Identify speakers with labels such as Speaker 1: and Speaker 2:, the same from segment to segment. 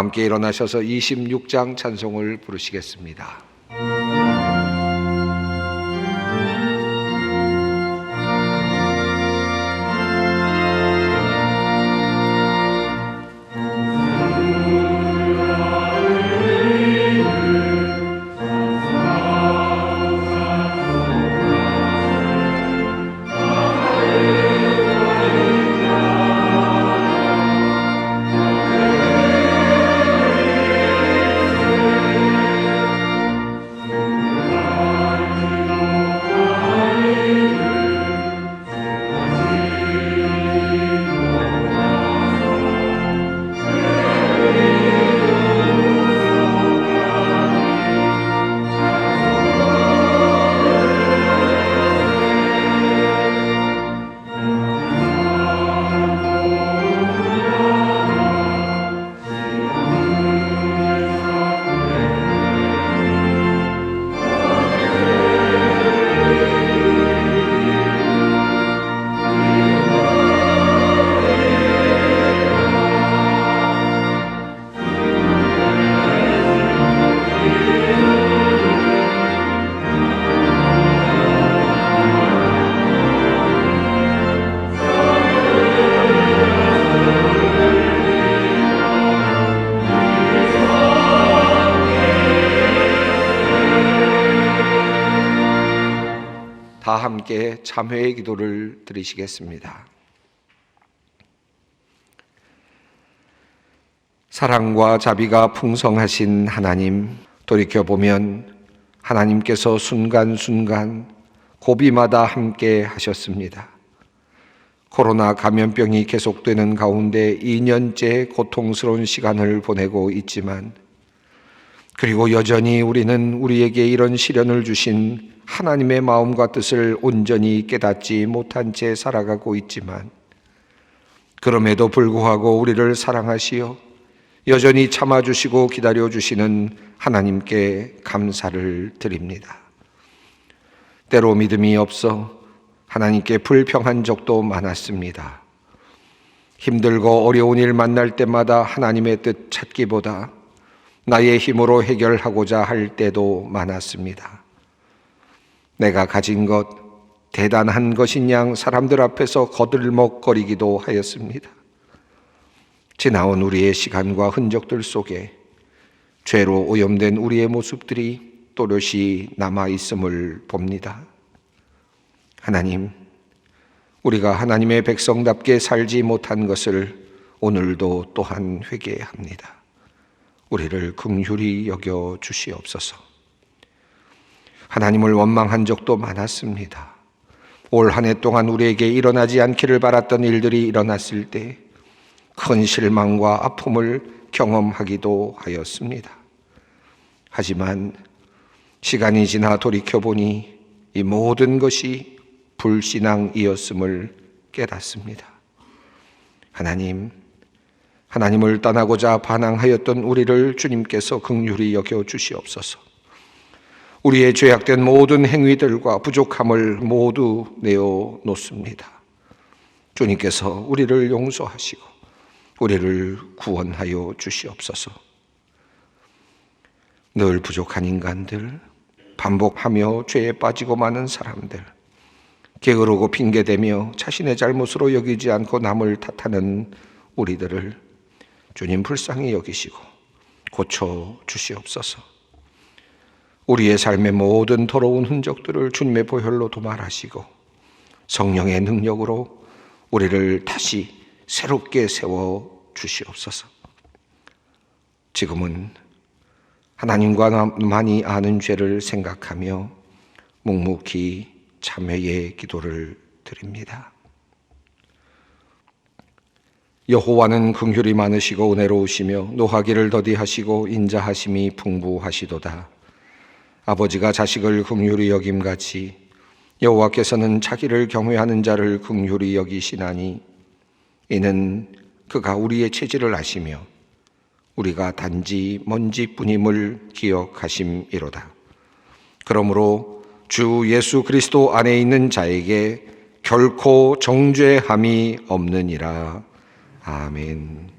Speaker 1: 함께 일어나셔서 26장 찬송을 부르시겠습니다. 다 함께 참회의 기도를 드리시겠습니다. 사랑과 자비가 풍성하신 하나님, 돌이켜보면 하나님께서 순간순간 고비마다 함께 하셨습니다. 코로나 감염병이 계속되는 가운데 2년째 고통스러운 시간을 보내고 있지만, 그리고 여전히 우리는 우리에게 이런 시련을 주신 하나님의 마음과 뜻을 온전히 깨닫지 못한 채 살아가고 있지만, 그럼에도 불구하고 우리를 사랑하시어 여전히 참아주시고 기다려주시는 하나님께 감사를 드립니다. 때로 믿음이 없어 하나님께 불평한 적도 많았습니다. 힘들고 어려운 일 만날 때마다 하나님의 뜻 찾기보다 나의 힘으로 해결하고자 할 때도 많았습니다. 내가 가진 것, 대단한 것인 양 사람들 앞에서 거들먹거리기도 하였습니다. 지나온 우리의 시간과 흔적들 속에 죄로 오염된 우리의 모습들이 또렷이 남아있음을 봅니다. 하나님, 우리가 하나님의 백성답게 살지 못한 것을 오늘도 또한 회개합니다. 우리를 긍휼히 여겨 주시옵소서. 하나님을 원망한 적도 많았습니다. 올 한 해 동안 우리에게 일어나지 않기를 바랐던 일들이 일어났을 때 큰 실망과 아픔을 경험하기도 하였습니다. 하지만 시간이 지나 돌이켜보니 이 모든 것이 불신앙이었음을 깨닫습니다. 하나님을 떠나고자 반항하였던 우리를 주님께서 긍휼히 여겨 주시옵소서. 우리의 죄악된 모든 행위들과 부족함을 모두 내어놓습니다. 주님께서 우리를 용서하시고 우리를 구원하여 주시옵소서. 늘 부족한 인간들, 반복하며 죄에 빠지고 마는 사람들, 게으르고 핑계대며 자신의 잘못으로 여기지 않고 남을 탓하는 우리들을 주님 불쌍히 여기시고 고쳐 주시옵소서. 우리의 삶의 모든 더러운 흔적들을 주님의 보혈로 도말하시고 성령의 능력으로 우리를 다시 새롭게 세워 주시옵소서. 지금은 하나님과 나만이 아는 죄를 생각하며 묵묵히 참회의 기도를 드립니다. 여호와는 긍휼이 많으시고 은혜로우시며 노하기를 더디하시고 인자하심이 풍부하시도다. 아버지가 자식을 긍휼히 여김같이 여호와께서는 자기를 경외하는 자를 긍휼히 여기시나니, 이는 그가 우리의 체질을 아시며 우리가 단지 먼지뿐임을 기억하심이로다. 그러므로 주 예수 그리스도 안에 있는 자에게 결코 정죄함이 없느니라. 아멘.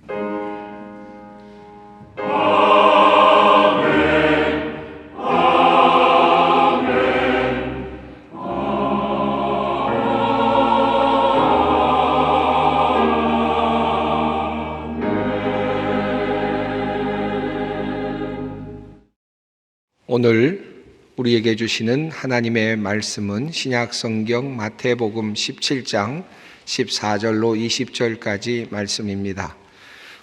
Speaker 1: 오늘 우리에게 주시는 하나님의 말씀은 신약성경 마태복음 17장 14절로 20절까지 말씀입니다.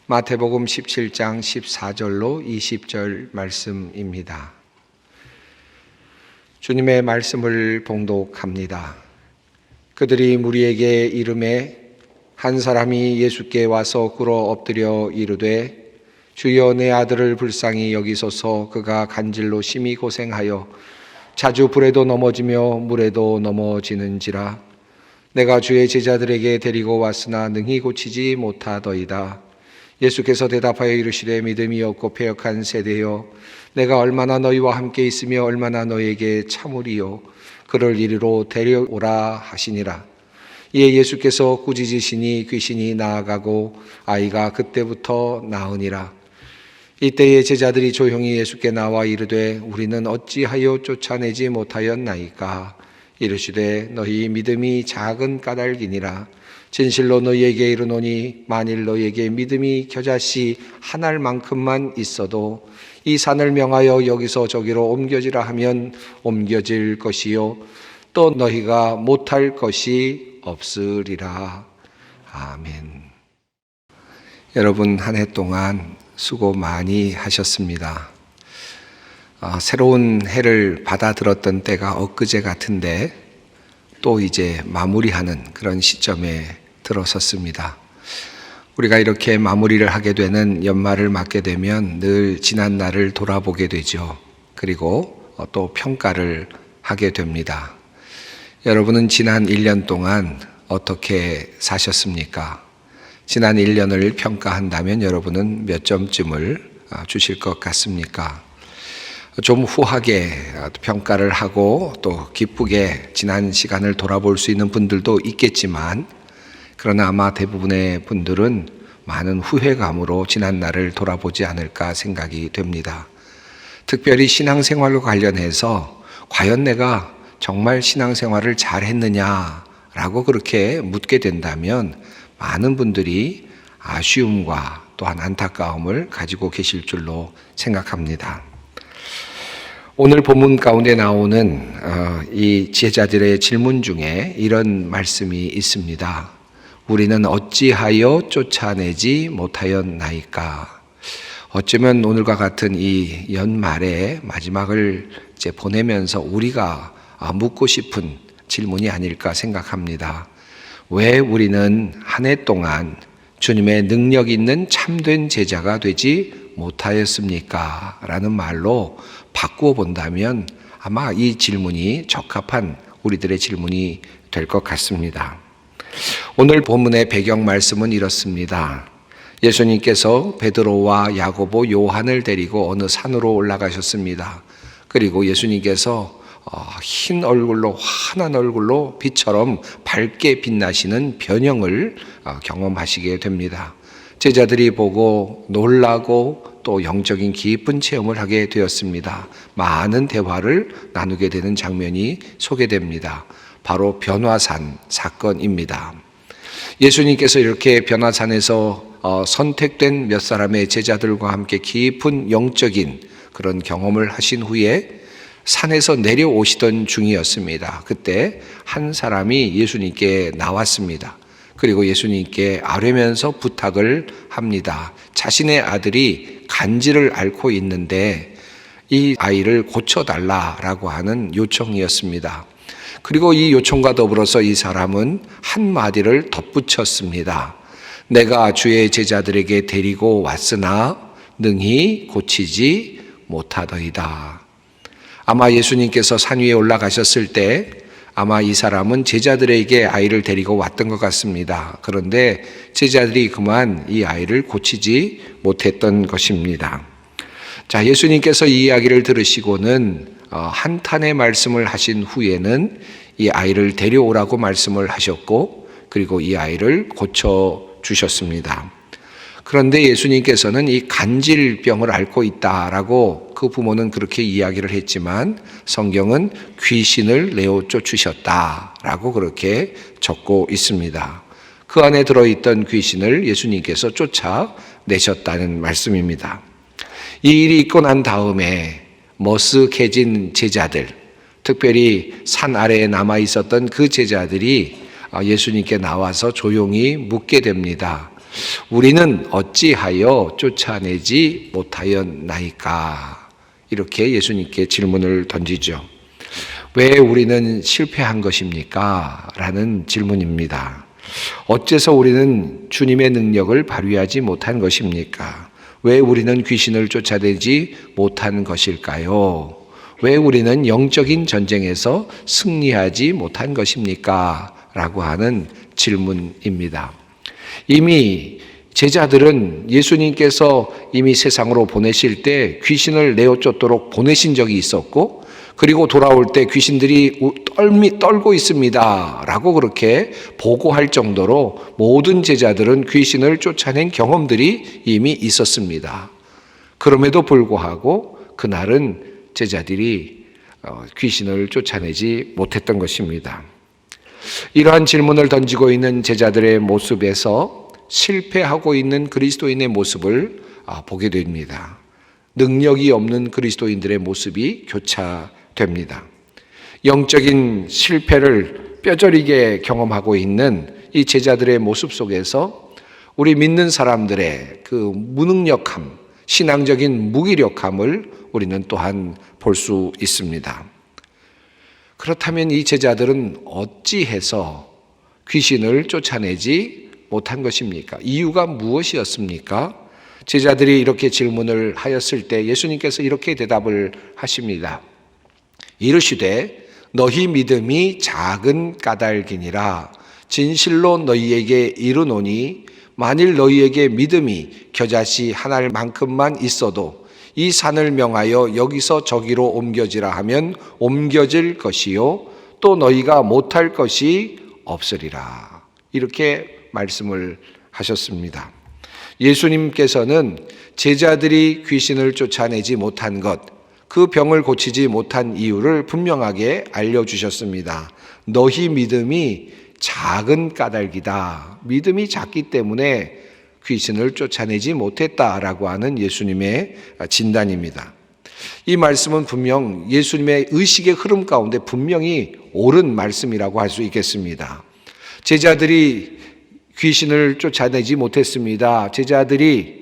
Speaker 1: 마태복음 17장 14절로 20절 말씀입니다. 주님의 말씀을 봉독합니다. 그들이 무리에게 이르매 한 사람이 예수께 와서 꿇어 엎드려 이르되 주여 내 아들을 불쌍히 여기소서. 그가 간질로 심히 고생하여 자주 불에도 넘어지며 물에도 넘어지는지라. 내가 주의 제자들에게 데리고 왔으나 능히 고치지 못하더이다. 예수께서 대답하여 이르시되 믿음이 없고 패역한 세대여, 내가 얼마나 너희와 함께 있으며 얼마나 너희에게 참으리요. 그를 이리로 데려오라 하시니라. 이에 예수께서 꾸짖으시니 귀신이 나아가고 아이가 그때부터 나으니라. 이때에 제자들이 조용히 예수께 나와 이르되 우리는 어찌하여 쫓아내지 못하였나이까. 이르시되 너희 믿음이 작은 까닭이니라. 진실로 너희에게 이르노니 만일 너희에게 믿음이 겨자씨 한 알만큼만 있어도 이 산을 명하여 여기서 저기로 옮겨지라 하면 옮겨질 것이요 또 너희가 못할 것이 없으리라. 아멘. 여러분, 한 해 동안 수고 많이 하셨습니다. 새로운 해를 받아들었던 때가 엊그제 같은데 또 이제 마무리하는 그런 시점에 들어섰습니다. 우리가 이렇게 마무리를 하게 되는 연말을 맞게 되면 늘 지난 날을 돌아보게 되죠. 그리고 또 평가를 하게 됩니다. 여러분은 지난 1년 동안 어떻게 사셨습니까? 지난 1년을 평가한다면 여러분은 몇 점쯤을 주실 것 같습니까? 좀 후하게 평가를 하고 또 기쁘게 지난 시간을 돌아볼 수 있는 분들도 있겠지만, 그러나 아마 대부분의 분들은 많은 후회감으로 지난 날을 돌아보지 않을까 생각이 됩니다. 특별히 신앙생활과 관련해서 과연 내가 정말 신앙생활을 잘 했느냐라고 그렇게 묻게 된다면 많은 분들이 아쉬움과 또한 안타까움을 가지고 계실 줄로 생각합니다. 오늘 본문 가운데 나오는 이 제자들의 질문 중에 이런 말씀이 있습니다. 우리는 어찌하여 쫓아내지 못하였나이까. 어쩌면 오늘과 같은 이 연말의 마지막을 이제 보내면서 우리가 묻고 싶은 질문이 아닐까 생각합니다. 왜 우리는 한 해 동안 주님의 능력 있는 참된 제자가 되지 못하였습니까? 라는 말로 바꾸어 본다면 아마 이 질문이 적합한 우리들의 질문이 될 것 같습니다. 오늘 본문의 배경 말씀은 이렇습니다. 예수님께서 베드로와 야고보, 요한을 데리고 어느 산으로 올라가셨습니다. 그리고 예수님께서 흰 얼굴로, 환한 얼굴로 빛처럼 밝게 빛나시는 변형을 경험하시게 됩니다. 제자들이 보고 놀라고 또 영적인 깊은 체험을 하게 되었습니다. 많은 대화를 나누게 되는 장면이 소개됩니다. 바로 변화산 사건입니다. 예수님께서 이렇게 변화산에서 선택된 몇 사람의 제자들과 함께 깊은 영적인 그런 경험을 하신 후에 산에서 내려오시던 중이었습니다. 그때 한 사람이 예수님께 나왔습니다. 그리고 예수님께 아뢰면서 부탁을 합니다. 자신의 아들이 간질을 앓고 있는데 이 아이를 고쳐달라라고 하는 요청이었습니다. 그리고 이 요청과 더불어서 이 사람은 한마디를 덧붙였습니다. 내가 주의 제자들에게 데리고 왔으나 능히 고치지 못하더이다. 아마 예수님께서 산 위에 올라가셨을 때 아마 이 사람은 제자들에게 아이를 데리고 왔던 것 같습니다. 그런데 제자들이 그만 이 아이를 고치지 못했던 것입니다. 자, 예수님께서 이 이야기를 들으시고는 한탄의 말씀을 하신 후에는 이 아이를 데려오라고 말씀을 하셨고, 그리고 이 아이를 고쳐주셨습니다. 그런데 예수님께서는 이 간질병을 앓고 있다라고 그 부모는 그렇게 이야기를 했지만 성경은 귀신을 내어 쫓으셨다라고 그렇게 적고 있습니다. 그 안에 들어있던 귀신을 예수님께서 쫓아내셨다는 말씀입니다. 이 일이 있고 난 다음에 머쓱해진 제자들, 특별히 산 아래에 남아 있었던 그 제자들이 예수님께 나와서 조용히 묻게 됩니다. 우리는 어찌하여 쫓아내지 못하였나이까? 이렇게 예수님께 질문을 던지죠. 왜 우리는 실패한 것입니까? 라는 질문입니다. 어째서 우리는 주님의 능력을 발휘하지 못한 것입니까? 왜 우리는 귀신을 쫓아내지 못한 것일까요? 왜 우리는 영적인 전쟁에서 승리하지 못한 것입니까? 라고 하는 질문입니다. 이미 제자들은 예수님께서 이미 세상으로 보내실 때 귀신을 내어 쫓도록 보내신 적이 있었고, 그리고 돌아올 때 귀신들이 떨고 있습니다 라고 그렇게 보고할 정도로 모든 제자들은 귀신을 쫓아낸 경험들이 이미 있었습니다. 그럼에도 불구하고 그날은 제자들이 귀신을 쫓아내지 못했던 것입니다. 이러한 질문을 던지고 있는 제자들의 모습에서 실패하고 있는 그리스도인의 모습을 보게 됩니다. 능력이 없는 그리스도인들의 모습이 교차됩니다. 영적인 실패를 뼈저리게 경험하고 있는 이 제자들의 모습 속에서 우리 믿는 사람들의 그 무능력함, 신앙적인 무기력함을 우리는 또한 볼 수 있습니다. 그렇다면 이 제자들은 어찌해서 귀신을 쫓아내지 못한 것입니까? 이유가 무엇이었습니까? 제자들이 이렇게 질문을 하였을 때 예수님께서 이렇게 대답을 하십니다. 이르시되 너희 믿음이 작은 까닭이니라. 진실로 너희에게 이르노니 만일 너희에게 믿음이 겨자씨 한 알만큼만 있어도 이 산을 명하여 여기서 저기로 옮겨지라 하면 옮겨질 것이요 또 너희가 못할 것이 없으리라. 이렇게 말씀을 하셨습니다. 예수님께서는 제자들이 귀신을 쫓아내지 못한 것, 그 병을 고치지 못한 이유를 분명하게 알려주셨습니다. 너희 믿음이 작은 까닭이다. 믿음이 작기 때문에 귀신을 쫓아내지 못했다라고 하는 예수님의 진단입니다. 이 말씀은 분명 예수님의 의식의 흐름 가운데 분명히 옳은 말씀이라고 할 수 있겠습니다. 제자들이 귀신을 쫓아내지 못했습니다. 제자들이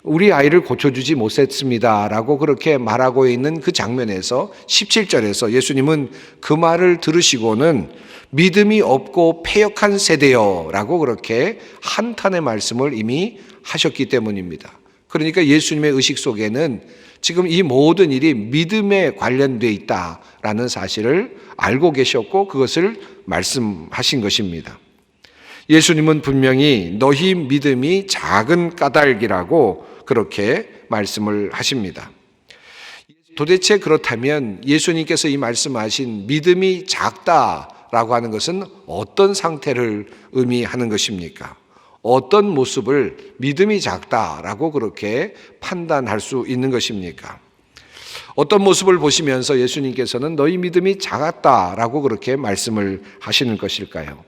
Speaker 1: 우리 아이를 고쳐주지 못했습니다 라고 그렇게 말하고 있는 그 장면에서 17절에서 예수님은 그 말을 들으시고는 믿음이 없고 패역한 세대여 라고 그렇게 한탄의 말씀을 이미 하셨기 때문입니다. 그러니까 예수님의 의식 속에는 지금 이 모든 일이 믿음에 관련되어 있다라는 사실을 알고 계셨고 그것을 말씀하신 것입니다. 예수님은 분명히 너희 믿음이 작은 까닭이라고 그렇게 말씀을 하십니다. 도대체 그렇다면 예수님께서 이 말씀하신 믿음이 작다라고 하는 것은 어떤 상태를 의미하는 것입니까? 어떤 모습을 믿음이 작다라고 그렇게 판단할 수 있는 것입니까? 어떤 모습을 보시면서 예수님께서는 너희 믿음이 작았다라고 그렇게 말씀을 하시는 것일까요?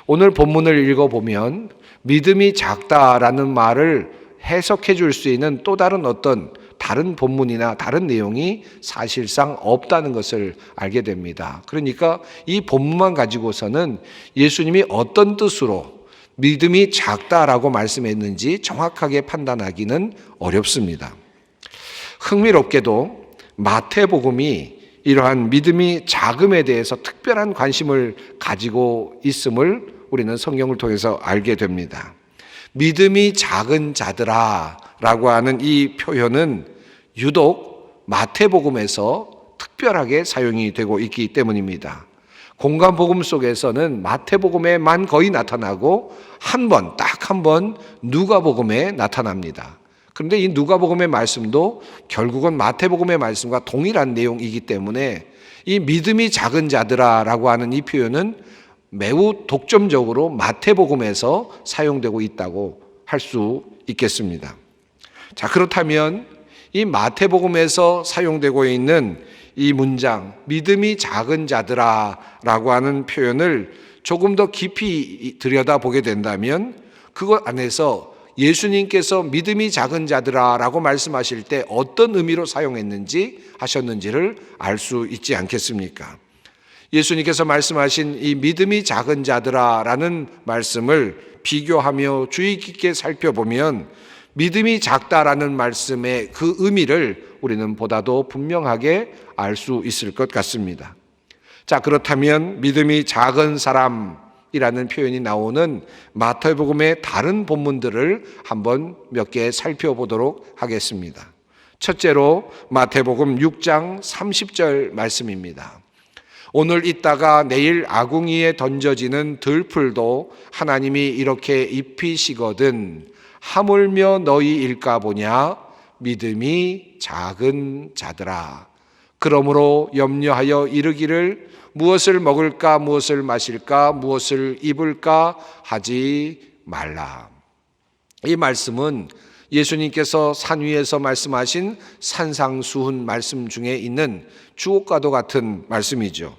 Speaker 1: 오늘 본문을 읽어보면 믿음이 작다라는 말을 해석해 줄 수 있는 또 다른 어떤 다른 본문이나 다른 내용이 사실상 없다는 것을 알게 됩니다. 그러니까 이 본문만 가지고서는 예수님이 어떤 뜻으로 믿음이 작다라고 말씀했는지 정확하게 판단하기는 어렵습니다. 흥미롭게도 마태복음이 이러한 믿음이 작음에 대해서 특별한 관심을 가지고 있음을 우리는 성경을 통해서 알게 됩니다. 믿음이 작은 자들아 라고 하는 이 표현은 유독 마태복음에서 특별하게 사용이 되고 있기 때문입니다. 공간복음 속에서는 마태복음에만 거의 나타나고 딱 한 번 누가복음에 나타납니다. 그런데 이 누가복음의 말씀도 결국은 마태복음의 말씀과 동일한 내용이기 때문에 이 믿음이 작은 자들아라고 하는 이 표현은 매우 독점적으로 마태복음에서 사용되고 있다고 할 수 있겠습니다. 자, 그렇다면 이 마태복음에서 사용되고 있는 이 문장 믿음이 작은 자들아라고 하는 표현을 조금 더 깊이 들여다보게 된다면 그것 안에서 예수님께서 믿음이 작은 자들아 라고 말씀하실 때 어떤 의미로 하셨는지를 알 수 있지 않겠습니까? 예수님께서 말씀하신 이 믿음이 작은 자들아 라는 말씀을 비교하며 주의 깊게 살펴보면 믿음이 작다라는 말씀의 그 의미를 우리는 보다도 분명하게 알 수 있을 것 같습니다. 자, 그렇다면 믿음이 작은 사람이라는 표현이 나오는 마태복음의 다른 본문들을 한번 몇 개 살펴보도록 하겠습니다. 첫째로 마태복음 6장 30절 말씀입니다. 오늘 있다가 내일 아궁이에 던져지는 들풀도 하나님이 이렇게 입히시거든 하물며 너희 일까 보냐 믿음이 작은 자들아. 그러므로 염려하여 이르기를 무엇을 먹을까 무엇을 마실까 무엇을 입을까 하지 말라. 이 말씀은 예수님께서 산 위에서 말씀하신 산상수훈 말씀 중에 있는 주옥과도 같은 말씀이죠.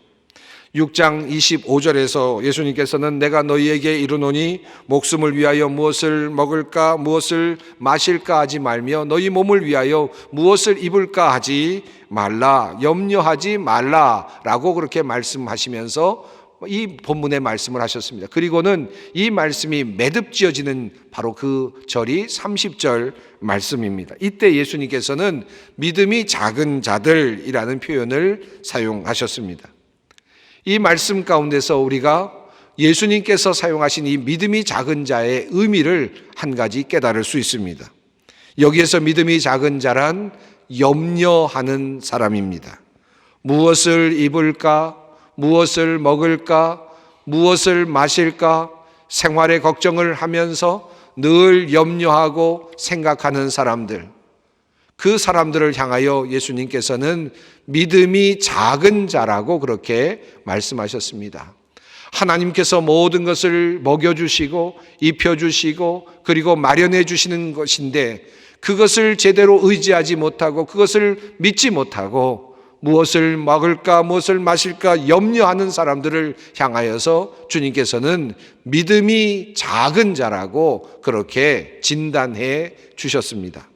Speaker 1: 6장 25절에서 예수님께서는 내가 너희에게 이르노니 목숨을 위하여 무엇을 먹을까 무엇을 마실까 하지 말며 너희 몸을 위하여 무엇을 입을까 하지 말라 염려하지 말라라고 그렇게 말씀하시면서 이 본문의 말씀을 하셨습니다. 그리고는 이 말씀이 매듭지어지는 바로 그 절이 30절 말씀입니다. 이때 예수님께서는 믿음이 작은 자들이라는 표현을 사용하셨습니다. 이 말씀 가운데서 우리가 예수님께서 사용하신 이 믿음이 작은 자의 의미를 한 가지 깨달을 수 있습니다. 여기에서 믿음이 작은 자란 염려하는 사람입니다. 무엇을 입을까, 무엇을 먹을까, 무엇을 마실까 생활의 걱정을 하면서 늘 염려하고 생각하는 사람들, 그 사람들을 향하여 예수님께서는 믿음이 작은 자라고 그렇게 말씀하셨습니다. 하나님께서 모든 것을 먹여주시고 입혀주시고 그리고 마련해 주시는 것인데 그것을 제대로 의지하지 못하고 그것을 믿지 못하고 무엇을 먹을까 무엇을 마실까 염려하는 사람들을 향하여서 주님께서는 믿음이 작은 자라고 그렇게 진단해 주셨습니다.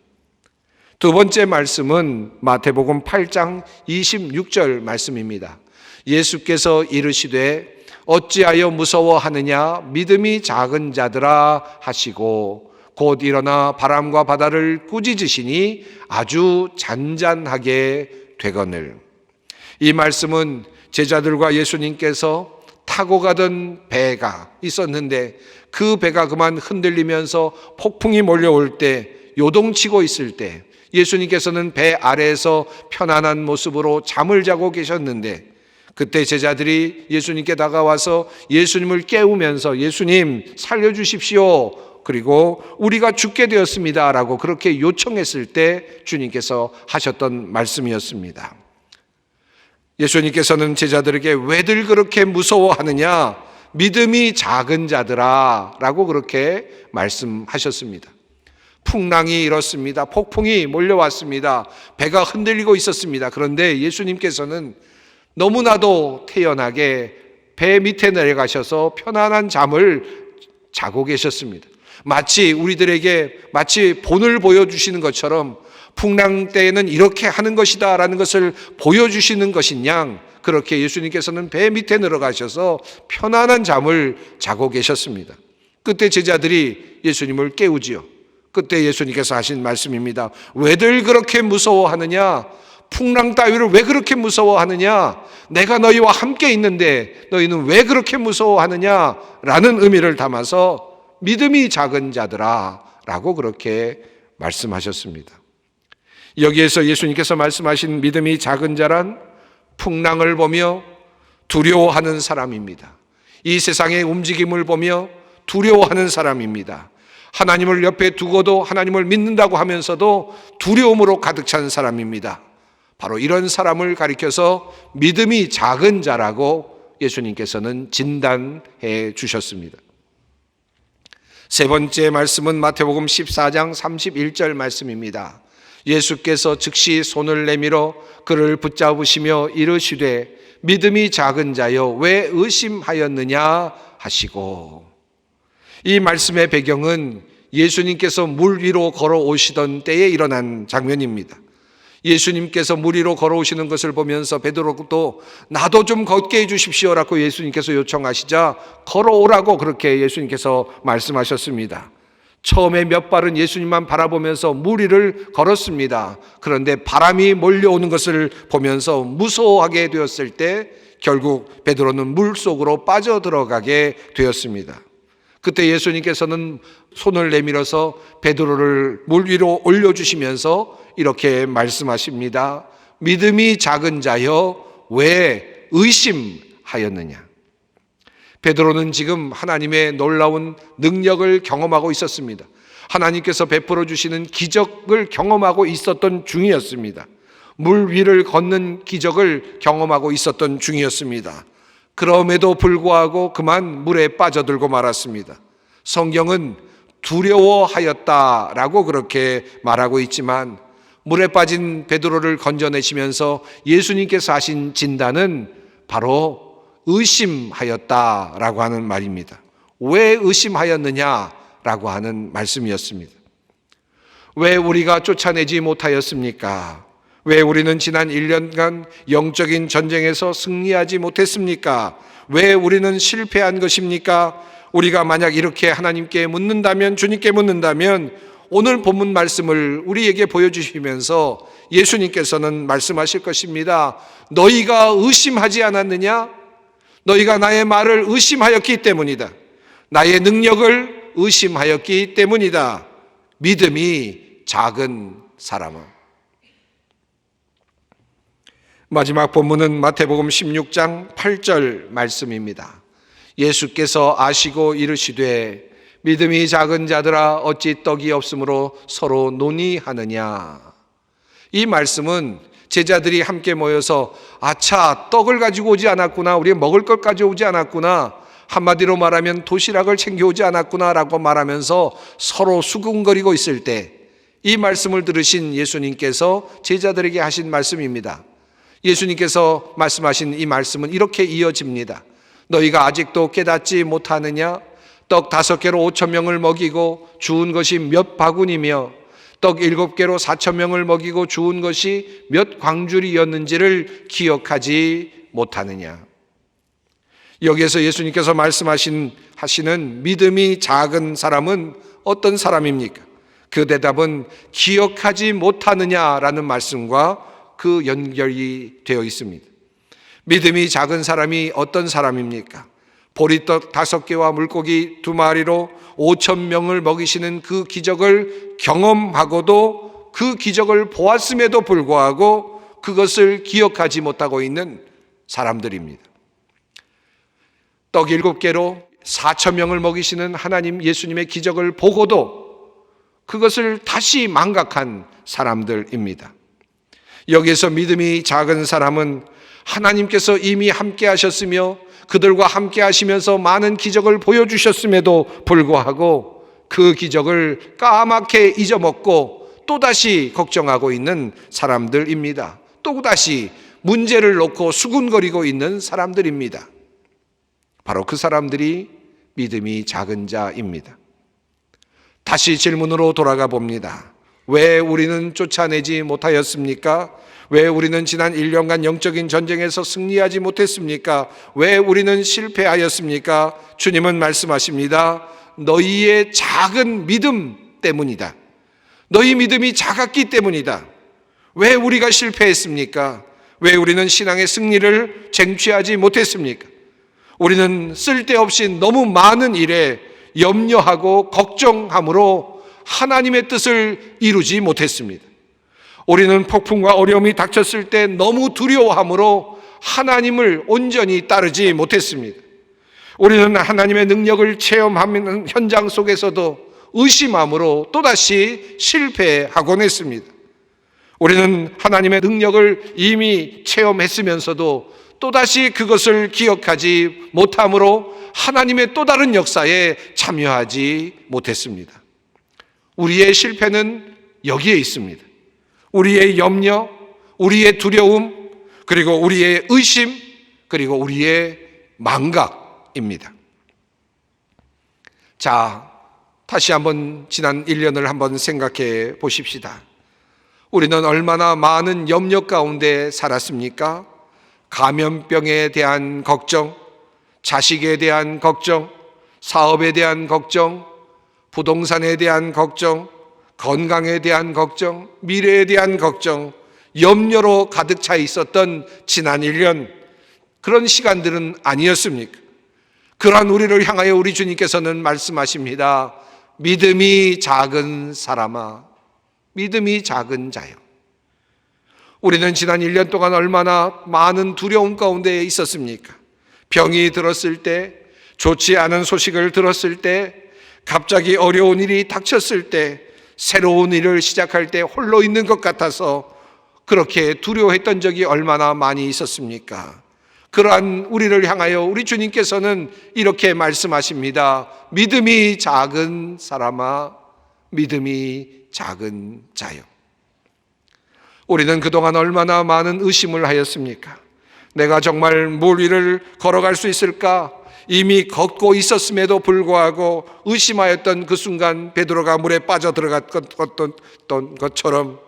Speaker 1: 두 번째 말씀은 마태복음 8장 26절 말씀입니다. 예수께서 이르시되 어찌하여 무서워하느냐 믿음이 작은 자들아 하시고 곧 일어나 바람과 바다를 꾸짖으시니 아주 잔잔하게 되거늘. 이 말씀은 제자들과 예수님께서 타고 가던 배가 있었는데 그 배가 그만 흔들리면서 폭풍이 몰려올 때 요동치고 있을 때 예수님께서는 배 아래에서 편안한 모습으로 잠을 자고 계셨는데 그때 제자들이 예수님께 다가와서 예수님을 깨우면서 예수님 살려주십시오. 그리고 우리가 죽게 되었습니다. 라고 그렇게 요청했을 때 주님께서 하셨던 말씀이었습니다. 예수님께서는 제자들에게 왜들 그렇게 무서워하느냐? 믿음이 작은 자들아 라고 그렇게 말씀하셨습니다. 풍랑이 일었습니다. 폭풍이 몰려왔습니다. 배가 흔들리고 있었습니다. 그런데 예수님께서는 너무나도 태연하게 배 밑에 내려가셔서 편안한 잠을 자고 계셨습니다. 마치 우리들에게 본을 보여주시는 것처럼 풍랑 때에는 이렇게 하는 것이다 라는 것을 보여주시는 것인 양 그렇게 예수님께서는 배 밑에 내려가셔서 편안한 잠을 자고 계셨습니다. 그때 제자들이 예수님을 깨우지요. 그때 예수님께서 하신 말씀입니다. 왜들 그렇게 무서워하느냐? 풍랑 따위를 왜 그렇게 무서워하느냐? 내가 너희와 함께 있는데 너희는 왜 그렇게 무서워하느냐? 라는 의미를 담아서 믿음이 작은 자들아 라고 그렇게 말씀하셨습니다. 여기에서 예수님께서 말씀하신 믿음이 작은 자란 풍랑을 보며 두려워하는 사람입니다. 이 세상의 움직임을 보며 두려워하는 사람입니다. 하나님을 옆에 두고도 하나님을 믿는다고 하면서도 두려움으로 가득 찬 사람입니다. 바로 이런 사람을 가리켜서 믿음이 작은 자라고 예수님께서는 진단해 주셨습니다. 세 번째 말씀은 마태복음 14장 31절 말씀입니다. 예수께서 즉시 손을 내밀어 그를 붙잡으시며 이르시되 믿음이 작은 자여 왜 의심하였느냐 하시고. 이 말씀의 배경은 예수님께서 물 위로 걸어오시던 때에 일어난 장면입니다. 예수님께서 물 위로 걸어오시는 것을 보면서 베드로도 나도 좀 걷게 해주십시오라고 예수님께서 요청하시자 걸어오라고 그렇게 예수님께서 말씀하셨습니다. 처음에 몇 발은 예수님만 바라보면서 물 위를 걸었습니다. 그런데 바람이 몰려오는 것을 보면서 무서워하게 되었을 때 결국 베드로는 물 속으로 빠져들어가게 되었습니다. 그때 예수님께서는 손을 내밀어서 베드로를 물 위로 올려주시면서 이렇게 말씀하십니다. 믿음이 작은 자여 왜 의심하였느냐. 베드로는 지금 하나님의 놀라운 능력을 경험하고 있었습니다. 하나님께서 베풀어 주시는 기적을 경험하고 있었던 중이었습니다. 물 위를 걷는 기적을 경험하고 있었던 중이었습니다. 그럼에도 불구하고 그만 물에 빠져들고 말았습니다. 성경은 두려워하였다라고 그렇게 말하고 있지만 물에 빠진 베드로를 건져내시면서 예수님께서 하신 진단은 바로 의심하였다라고 하는 말입니다. 왜 의심하였느냐라고 하는 말씀이었습니다. 왜 우리가 쫓아내지 못하였습니까? 왜 우리는 지난 1년간 영적인 전쟁에서 승리하지 못했습니까? 왜 우리는 실패한 것입니까? 우리가 만약 이렇게 하나님께 묻는다면, 주님께 묻는다면 오늘 본문 말씀을 우리에게 보여주시면서 예수님께서는 말씀하실 것입니다. 너희가 의심하지 않았느냐? 너희가 나의 말을 의심하였기 때문이다. 나의 능력을 의심하였기 때문이다. 믿음이 작은 사람아. 마지막 본문은 마태복음 16장 8절 말씀입니다. 예수께서 아시고 이르시되 믿음이 작은 자들아 어찌 떡이 없으므로 서로 논의하느냐. 이 말씀은 제자들이 함께 모여서 아차 떡을 가지고 오지 않았구나, 우리 먹을 것 가져오지 않았구나, 한마디로 말하면 도시락을 챙겨오지 않았구나 라고 말하면서 서로 수군거리고 있을 때 이 말씀을 들으신 예수님께서 제자들에게 하신 말씀입니다. 예수님께서 말씀하신 이 말씀은 이렇게 이어집니다. 너희가 아직도 깨닫지 못하느냐? 떡 5개로 5,000명을 먹이고 주운 것이 몇 바구니며 떡 7개로 4,000명을 먹이고 주운 것이 몇 광줄이었는지를 기억하지 못하느냐. 여기에서 예수님께서 말씀하시는 믿음이 작은 사람은 어떤 사람입니까? 그 대답은 기억하지 못하느냐라는 말씀과 그 연결이 되어 있습니다. 믿음이 작은 사람이 어떤 사람입니까? 보리떡 5개와 물고기 2마리로 5,000명을 먹이시는 그 기적을 경험하고도 그 기적을 보았음에도 불구하고 그것을 기억하지 못하고 있는 사람들입니다. 떡 7개로 4,000명을 먹이시는 하나님 예수님의 기적을 보고도 그것을 다시 망각한 사람들입니다. 여기에서 믿음이 작은 사람은 하나님께서 이미 함께 하셨으며 그들과 함께 하시면서 많은 기적을 보여주셨음에도 불구하고 그 기적을 까맣게 잊어먹고 또다시 걱정하고 있는 사람들입니다. 또다시 문제를 놓고 수군거리고 있는 사람들입니다. 바로 그 사람들이 믿음이 작은 자입니다. 다시 질문으로 돌아가 봅니다. 왜 우리는 쫓아내지 못하였습니까? 왜 우리는 지난 1년간 영적인 전쟁에서 승리하지 못했습니까? 왜 우리는 실패하였습니까? 주님은 말씀하십니다. 너희의 작은 믿음 때문이다. 너희 믿음이 작았기 때문이다. 왜 우리가 실패했습니까? 왜 우리는 신앙의 승리를 쟁취하지 못했습니까? 우리는 쓸데없이 너무 많은 일에 염려하고 걱정함으로 하나님의 뜻을 이루지 못했습니다. 우리는 폭풍과 어려움이 닥쳤을 때 너무 두려워함으로 하나님을 온전히 따르지 못했습니다. 우리는 하나님의 능력을 체험하는 현장 속에서도 의심함으로 또다시 실패하곤 했습니다. 우리는 하나님의 능력을 이미 체험했으면서도 또다시 그것을 기억하지 못함으로 하나님의 또 다른 역사에 참여하지 못했습니다. 우리의 실패는 여기에 있습니다. 우리의 염려, 우리의 두려움, 그리고 우리의 의심, 그리고 우리의 망각입니다. 자, 다시 한번 지난 1년을 한번 생각해 보십시다. 우리는 얼마나 많은 염려 가운데 살았습니까? 감염병에 대한 걱정, 자식에 대한 걱정, 사업에 대한 걱정, 부동산에 대한 걱정, 건강에 대한 걱정, 미래에 대한 걱정, 염려로 가득 차 있었던 지난 1년, 그런 시간들은 아니었습니까? 그러한 우리를 향하여 우리 주님께서는 말씀하십니다. 믿음이 작은 사람아, 믿음이 작은 자요. 우리는 지난 1년 동안 얼마나 많은 두려움 가운데 있었습니까? 병이 들었을 때, 좋지 않은 소식을 들었을 때, 갑자기 어려운 일이 닥쳤을 때, 새로운 일을 시작할 때 홀로 있는 것 같아서 그렇게 두려워했던 적이 얼마나 많이 있었습니까? 그러한 우리를 향하여 우리 주님께서는 이렇게 말씀하십니다. 믿음이 작은 사람아, 믿음이 작은 자요. 우리는 그동안 얼마나 많은 의심을 하였습니까? 내가 정말 물 위를 걸어갈 수 있을까? 이미 걷고 있었음에도 불구하고 의심하였던 그 순간 베드로가 물에 빠져 들어갔던 것처럼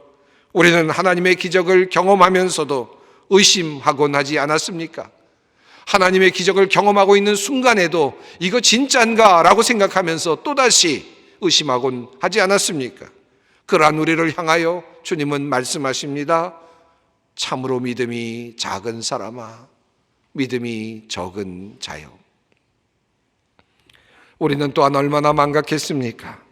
Speaker 1: 우리는 하나님의 기적을 경험하면서도 의심하곤 하지 않았습니까? 하나님의 기적을 경험하고 있는 순간에도 이거 진짠가? 라고 생각하면서 또다시 의심하곤 하지 않았습니까? 그러한 우리를 향하여 주님은 말씀하십니다. 참으로 믿음이 작은 사람아, 믿음이 적은 자요. 우리는 또한 얼마나 망각했습니까?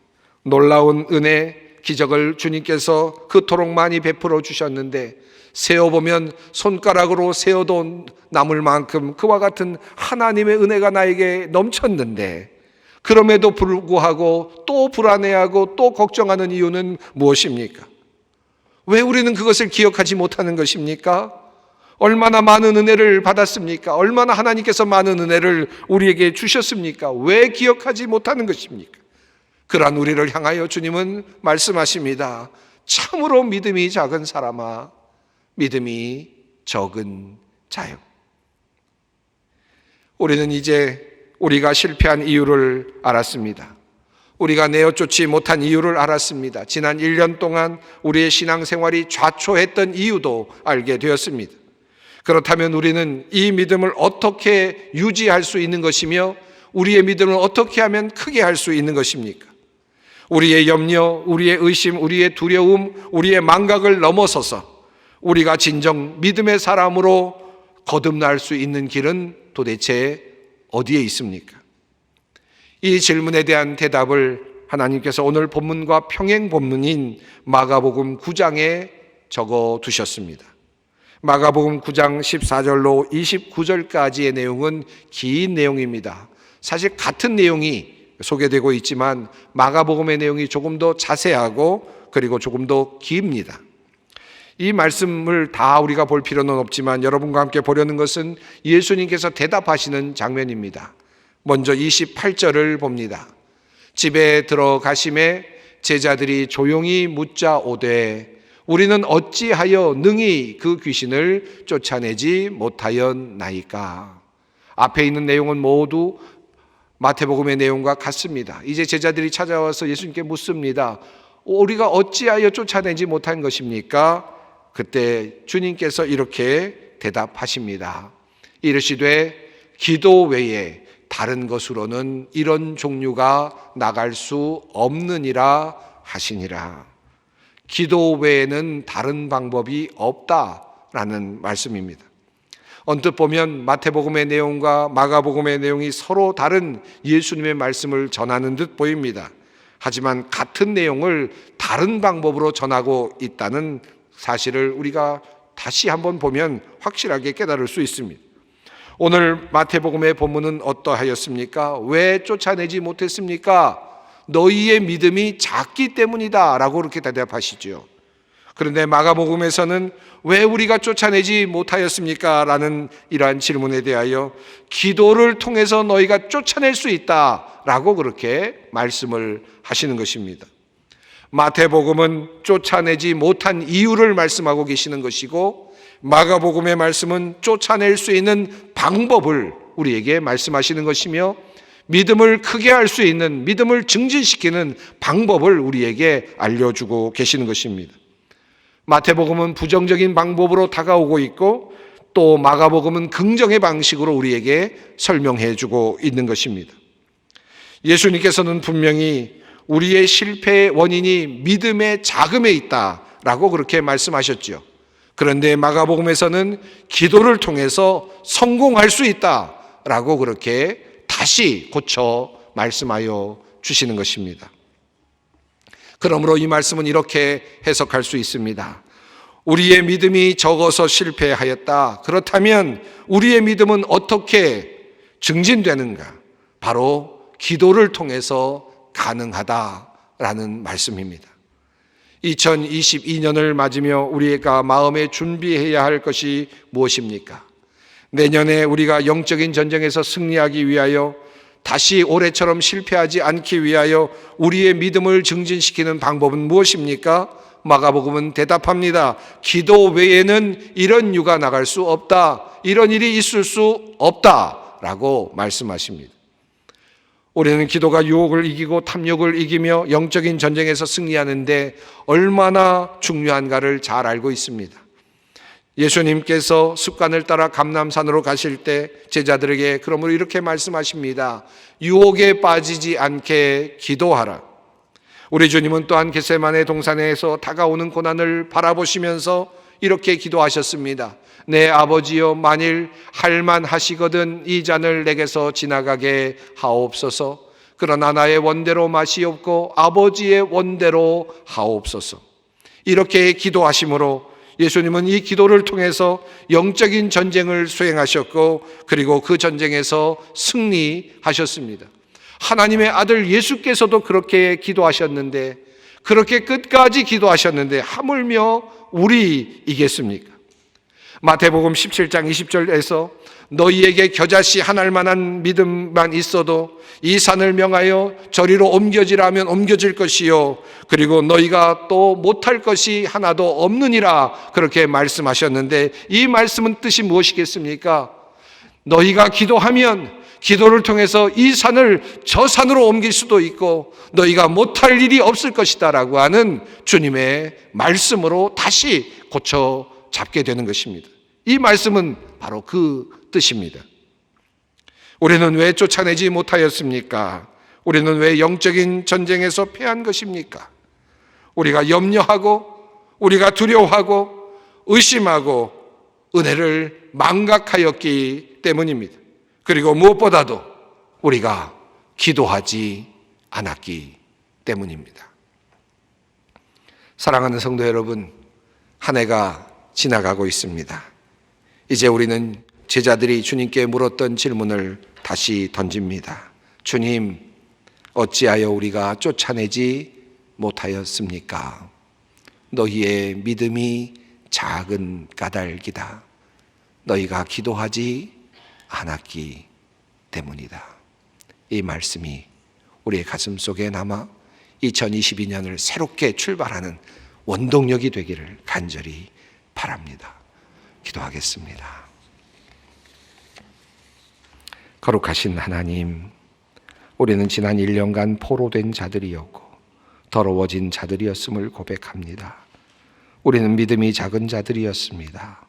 Speaker 1: 놀라운 은혜, 기적을 주님께서 그토록 많이 베풀어 주셨는데 세어보면 손가락으로 세어도 남을 만큼 그와 같은 하나님의 은혜가 나에게 넘쳤는데 그럼에도 불구하고 또 불안해하고 또 걱정하는 이유는 무엇입니까? 왜 우리는 그것을 기억하지 못하는 것입니까? 얼마나 많은 은혜를 받았습니까? 얼마나 하나님께서 많은 은혜를 우리에게 주셨습니까? 왜 기억하지 못하는 것입니까? 그러한 우리를 향하여 주님은 말씀하십니다. 참으로 믿음이 작은 사람아, 믿음이 적은 자요. 우리는 이제 우리가 실패한 이유를 알았습니다. 우리가 내어쫓지 못한 이유를 알았습니다. 지난 1년 동안 우리의 신앙생활이 좌초했던 이유도 알게 되었습니다. 그렇다면 우리는 이 믿음을 어떻게 유지할 수 있는 것이며 우리의 믿음을 어떻게 하면 크게 할 수 있는 것입니까? 우리의 염려, 우리의 의심, 우리의 두려움, 우리의 망각을 넘어서서 우리가 진정 믿음의 사람으로 거듭날 수 있는 길은 도대체 어디에 있습니까? 이 질문에 대한 대답을 하나님께서 오늘 본문과 평행 본문인 마가복음 9장에 적어 두셨습니다. 마가복음 9장 14절로 29절까지의 내용은 긴 내용입니다. 사실 같은 내용이 소개되고 있지만 마가복음의 내용이 조금 더 자세하고 그리고 조금 더 깁니다. 이 말씀을 다 우리가 볼 필요는 없지만 여러분과 함께 보려는 것은 예수님께서 대답하시는 장면입니다. 먼저 28절을 봅니다. 집에 들어가심에 제자들이 조용히 묻자 오되 우리는 어찌하여 능히 그 귀신을 쫓아내지 못하였나이까. 앞에 있는 내용은 모두 마태복음의 내용과 같습니다. 이제 제자들이 찾아와서 예수님께 묻습니다. 우리가 어찌하여 쫓아내지 못한 것입니까? 그때 주님께서 이렇게 대답하십니다. 이르시되 기도 외에 다른 것으로는 이런 종류가 나갈 수 없느니라 하시니라. 기도 외에는 다른 방법이 없다라는 말씀입니다. 언뜻 보면 마태복음의 내용과 마가복음의 내용이 서로 다른 예수님의 말씀을 전하는 듯 보입니다. 하지만 같은 내용을 다른 방법으로 전하고 있다는 사실을 우리가 다시 한번 보면 확실하게 깨달을 수 있습니다. 오늘 마태복음의 본문은 어떠하였습니까? 왜 쫓아내지 못했습니까? 너희의 믿음이 작기 때문이다 라고 그렇게 대답하시죠. 그런데 마가복음에서는 왜 우리가 쫓아내지 못하였습니까? 라는 이러한 질문에 대하여 기도를 통해서 너희가 쫓아낼 수 있다 라고 그렇게 말씀을 하시는 것입니다. 마태복음은 쫓아내지 못한 이유를 말씀하고 계시는 것이고 마가복음의 말씀은 쫓아낼 수 있는 방법을 우리에게 말씀하시는 것이며 믿음을 크게 할 수 있는, 믿음을 증진시키는 방법을 우리에게 알려주고 계시는 것입니다. 마태복음은 부정적인 방법으로 다가오고 있고 또 마가복음은 긍정의 방식으로 우리에게 설명해 주고 있는 것입니다. 예수님께서는 분명히 우리의 실패의 원인이 믿음의 자금에 있다라고 그렇게 말씀하셨죠. 그런데 마가복음에서는 기도를 통해서 성공할 수 있다라고 그렇게 다시 고쳐 말씀하여 주시는 것입니다. 그러므로 이 말씀은 이렇게 해석할 수 있습니다. 우리의 믿음이 적어서 실패하였다. 그렇다면 우리의 믿음은 어떻게 증진되는가? 바로 기도를 통해서 가능하다라는 말씀입니다. 2022년을 맞으며 우리가 마음에 준비해야 할 것이 무엇입니까? 내년에 우리가 영적인 전쟁에서 승리하기 위하여, 다시 올해처럼 실패하지 않기 위하여 우리의 믿음을 증진시키는 방법은 무엇입니까? 마가복음은 대답합니다. 기도 외에는 이런 유가 나갈 수 없다. 이런 일이 있을 수 없다라고 말씀하십니다. 우리는 기도가 유혹을 이기고 탐욕을 이기며 영적인 전쟁에서 승리하는데 얼마나 중요한가를 잘 알고 있습니다. 예수님께서 습관을 따라 감람산으로 가실 때 제자들에게 그러므로 이렇게 말씀하십니다. 유혹에 빠지지 않게 기도하라. 우리 주님은 또한 겟세마네 동산에서 다가오는 고난을 바라보시면서 이렇게 기도하셨습니다. 내 아버지여, 만일 할만하시거든 이 잔을 내게서 지나가게 하옵소서. 그러나 나의 원대로 마시옵고 아버지의 원대로 하옵소서. 이렇게 기도하심으로 예수님은 이 기도를 통해서 영적인 전쟁을 수행하셨고 그리고 그 전쟁에서 승리하셨습니다. 하나님의 아들 예수께서도 그렇게 기도하셨는데, 그렇게 끝까지 기도하셨는데 하물며 우리이겠습니까? 마태복음 17장 20절에서 너희에게 겨자씨 한 알만한 믿음만 있어도 이 산을 명하여 저리로 옮겨지라 하면 옮겨질 것이요 그리고 너희가 또 못할 것이 하나도 없느니라 그렇게 말씀하셨는데, 이 말씀은 뜻이 무엇이겠습니까? 너희가 기도하면 기도를 통해서 이 산을 저 산으로 옮길 수도 있고 너희가 못할 일이 없을 것이다 라고 하는 주님의 말씀으로 다시 고쳐 잡게 되는 것입니다. 이 말씀은 바로 그 뜻입니다. 우리는 왜 쫓아내지 못하였습니까? 우리는 왜 영적인 전쟁에서 패한 것입니까? 우리가 염려하고 우리가 두려워하고 의심하고 은혜를 망각하였기 때문입니다. 그리고 무엇보다도 우리가 기도하지 않았기 때문입니다. 사랑하는 성도 여러분, 한 해가 지나가고 있습니다. 이제 우리는 제자들이 주님께 물었던 질문을 다시 던집니다. 주님, 어찌하여 우리가 쫓아내지 못하였습니까? 너희의 믿음이 작은 까닭이다. 너희가 기도하지 않았기 때문이다. 이 말씀이 우리의 가슴 속에 남아 2022년을 새롭게 출발하는 원동력이 되기를 간절히 바랍니다. 기도하겠습니다. 거룩하신 하나님, 우리는 지난 1년간 포로된 자들이었고 더러워진 자들이었음을 고백합니다. 우리는 믿음이 작은 자들이었습니다.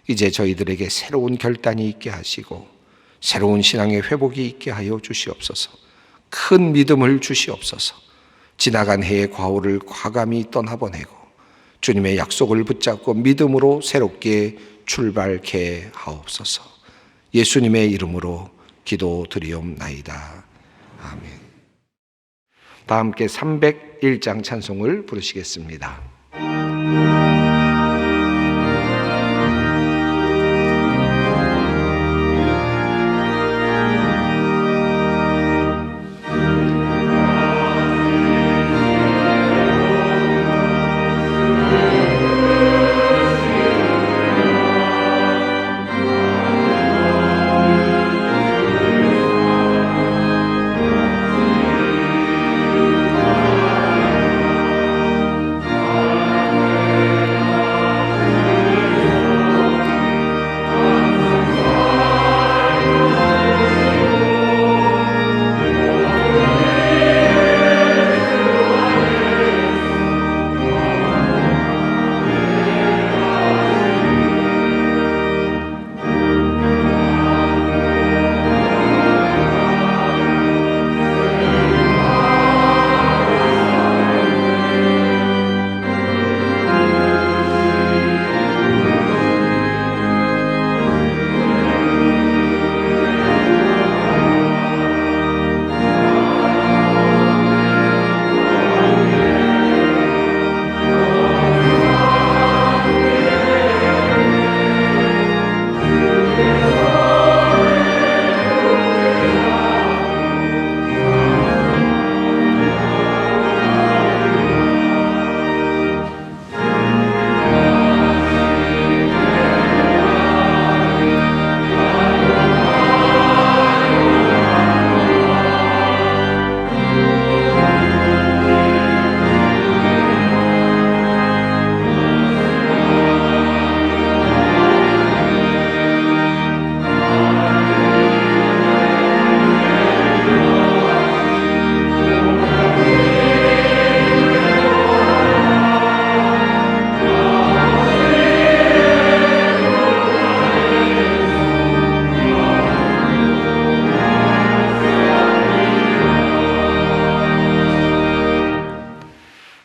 Speaker 1: 이제 저희들에게 새로운 결단이 있게 하시고 새로운 신앙의 회복이 있게 하여 주시옵소서. 큰 믿음을 주시옵소서. 지나간 해의 과오를 과감히 떠나보내고 주님의 약속을 붙잡고 믿음으로 새롭게 출발케 하옵소서. 예수님의 이름으로 기도드리옵나이다. 아멘. 다 함께 301장 찬송을 부르시겠습니다.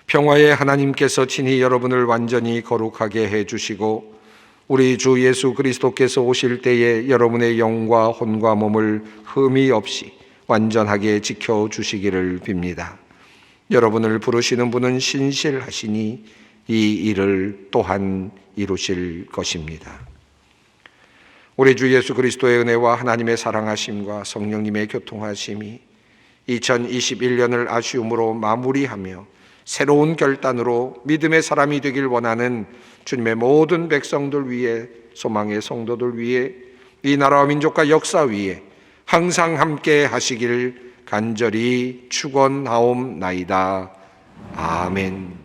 Speaker 1: 평화의 하나님께서 친히 여러분을 완전히 거룩하게 해주시고 우리 주 예수 그리스도께서 오실 때에 여러분의 영과 혼과 몸을 흠이 없이 완전하게 지켜주시기를 빕니다. 여러분을 부르시는 분은 신실하시니 이 일을 또한 이루실 것입니다. 우리 주 예수 그리스도의 은혜와 하나님의 사랑하심과 성령님의 교통하심이 2021년을 아쉬움으로 마무리하며 새로운 결단으로 믿음의 사람이 되길 원하는 주님의 모든 백성들 위해, 소망의 성도들 위해, 이 나라와 민족과 역사 위에 항상 함께 하시길 간절히 축원하옵나이다. 아멘.